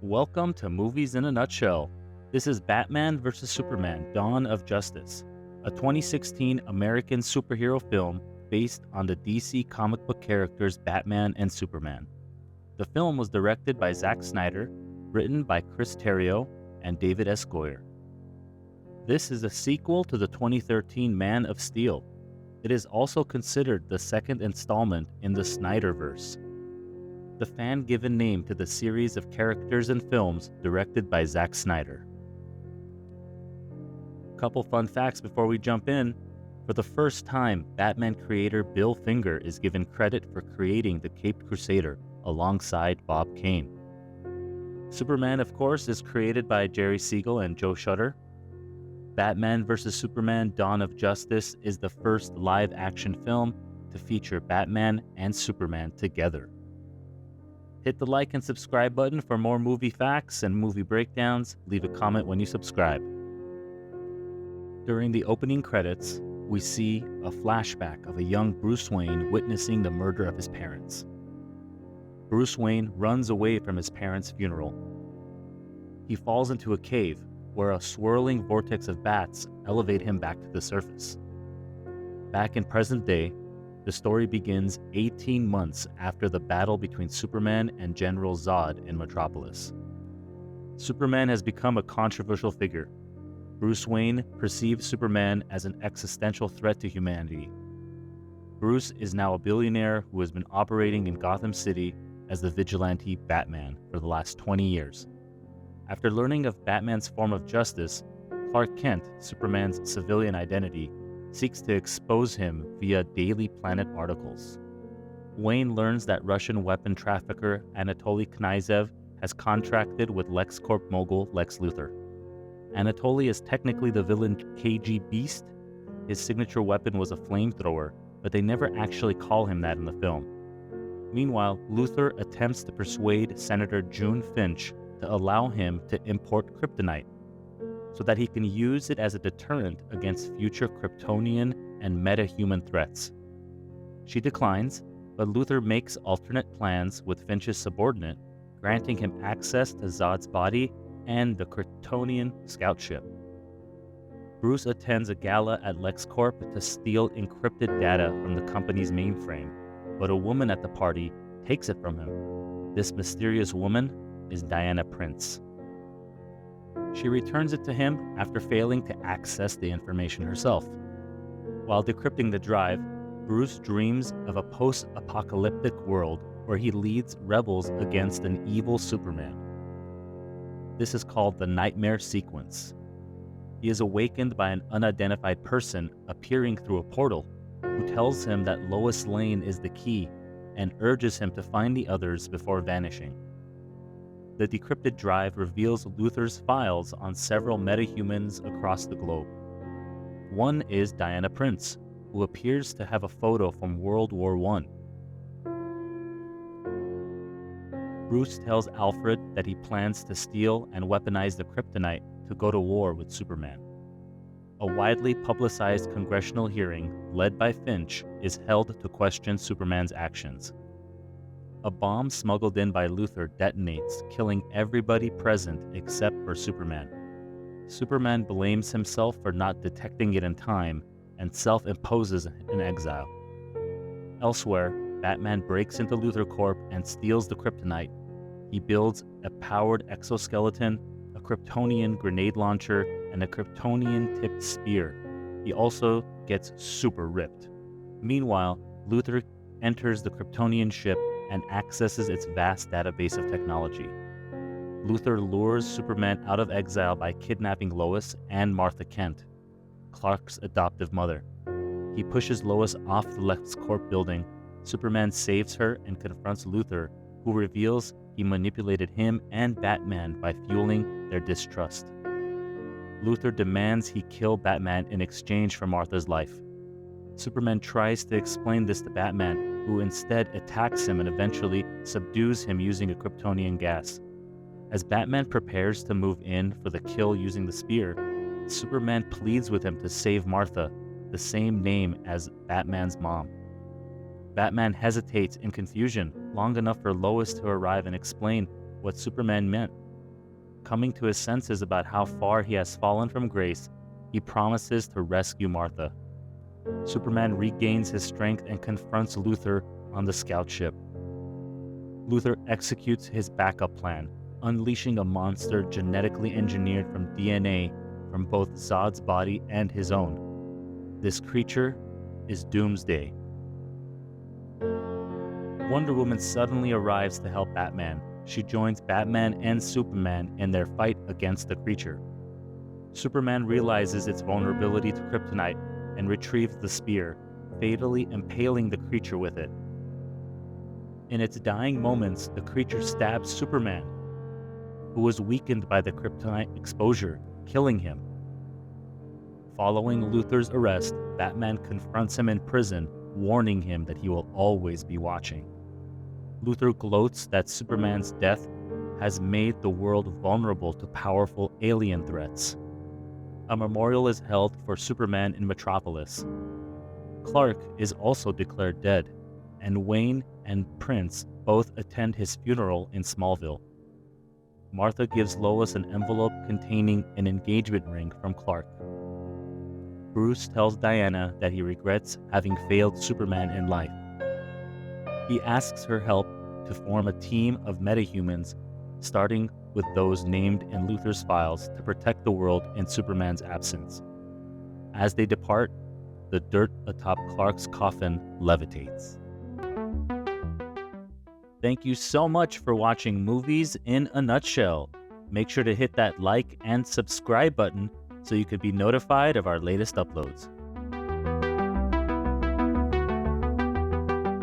Welcome to Movies in a Nutshell. This is Batman vs. Superman: Dawn of Justice, a 2016 American superhero film based on the DC comic book characters Batman and Superman. The film was directed by Zack Snyder, written by Terrio and David S. Goyer. This is a sequel to the 2013 Man of Steel. It is also considered the second installment in the Snyderverse, the fan-given name to the series of characters and films directed by Zack Snyder. Couple fun facts before we jump in. For the first time, Batman creator Bill Finger is given credit for creating the Caped Crusader alongside Bob Kane. Superman, of course, is created by Jerry Siegel and Joe Shuster. Batman vs. Superman: Dawn of Justice is the first live-action film to feature Batman and Superman together. Hit the like and subscribe button for more movie facts and movie breakdowns. Leave a comment when you subscribe. During the opening credits, we see a flashback of a young Bruce Wayne witnessing the murder of his parents. Bruce Wayne runs away from his parents' funeral. He falls into a cave where a swirling vortex of bats elevate him back to the surface. Back in present day, the story begins 18 months after the battle between Superman and General Zod in Metropolis. Superman has become a controversial figure. Bruce Wayne perceives Superman as an existential threat to humanity. Bruce is now a billionaire who has been operating in Gotham City as the vigilante Batman for the last 20 years. After learning of Batman's form of justice, Clark Kent, Superman's civilian identity, seeks to expose him via Daily Planet articles. Wayne learns that Russian weapon trafficker Anatoly Knyazev has contracted with LexCorp mogul Lex Luthor. Anatoly is technically the villain KG Beast. His signature weapon was a flamethrower, but they never actually call him that in the film. Meanwhile, Luthor attempts to persuade Senator June Finch to allow him to import kryptonite, so that he can use it as a deterrent against future Kryptonian and meta-human threats. She declines, but Luthor makes alternate plans with Finch's subordinate, granting him access to Zod's body and the Kryptonian scout ship. Bruce attends a gala at LexCorp to steal encrypted data from the company's mainframe, but a woman at the party takes it from him. This mysterious woman is Diana Prince. She returns it to him after failing to access the information herself. While decrypting the drive, Bruce dreams of a post-apocalyptic world where he leads rebels against an evil Superman. This is called the Nightmare Sequence. He is awakened by an unidentified person appearing through a portal who tells him that Lois Lane is the key and urges him to find the others before vanishing. The decrypted drive reveals Luthor's files on several metahumans across the globe. One is Diana Prince, who appears to have a photo from World War I. Bruce tells Alfred that he plans to steal and weaponize the kryptonite to go to war with Superman. A widely publicized congressional hearing, led by Finch, is held to question Superman's actions. A bomb smuggled in by Luthor detonates, killing everybody present except for Superman. Superman blames himself for not detecting it in time and self-imposes an exile. Elsewhere, Batman breaks into Luthor Corp and steals the kryptonite. He builds a powered exoskeleton, a Kryptonian grenade launcher, and a Kryptonian-tipped spear. He also gets super ripped. Meanwhile, Luthor enters the Kryptonian ship and accesses its vast database of technology. Luthor lures Superman out of exile by kidnapping Lois and Martha Kent, Clark's adoptive mother. He pushes Lois off the LexCorp building. Superman saves her and confronts Luthor, who reveals he manipulated him and Batman by fueling their distrust. Luthor demands he kill Batman in exchange for Martha's life. Superman tries to explain this to Batman, who instead attacks him and eventually subdues him using a Kryptonian gas. As Batman prepares to move in for the kill using the spear, Superman pleads with him to save Martha, the same name as Batman's mom. Batman hesitates in confusion long enough for Lois to arrive and explain what Superman meant. Coming to his senses about how far he has fallen from grace, he promises to rescue Martha. Superman regains his strength and confronts Luthor on the scout ship. Luthor executes his backup plan, unleashing a monster genetically engineered from DNA from both Zod's body and his own. This creature is Doomsday. Wonder Woman suddenly arrives to help Batman. She joins Batman and Superman in their fight against the creature. Superman realizes its vulnerability to kryptonite and retrieves the spear, fatally impaling the creature with it. In its dying moments, the creature stabs Superman, who was weakened by the kryptonite exposure, killing him. Following Luthor's arrest, Batman confronts him in prison, warning him that he will always be watching. Luthor gloats that Superman's death has made the world vulnerable to powerful alien threats. A memorial is held for Superman in Metropolis. Clark is also declared dead, and Wayne and Prince both attend his funeral in Smallville. Martha gives Lois an envelope containing an engagement ring from Clark. Bruce tells Diana that he regrets having failed Superman in life. He asks her help to form a team of metahumans, starting with those named in Luthor's files, to protect the world in Superman's absence. As they depart, the dirt atop Clark's coffin levitates. Thank you so much for watching Movies in a Nutshell. Make sure to hit that like and subscribe button so you could be notified of our latest uploads.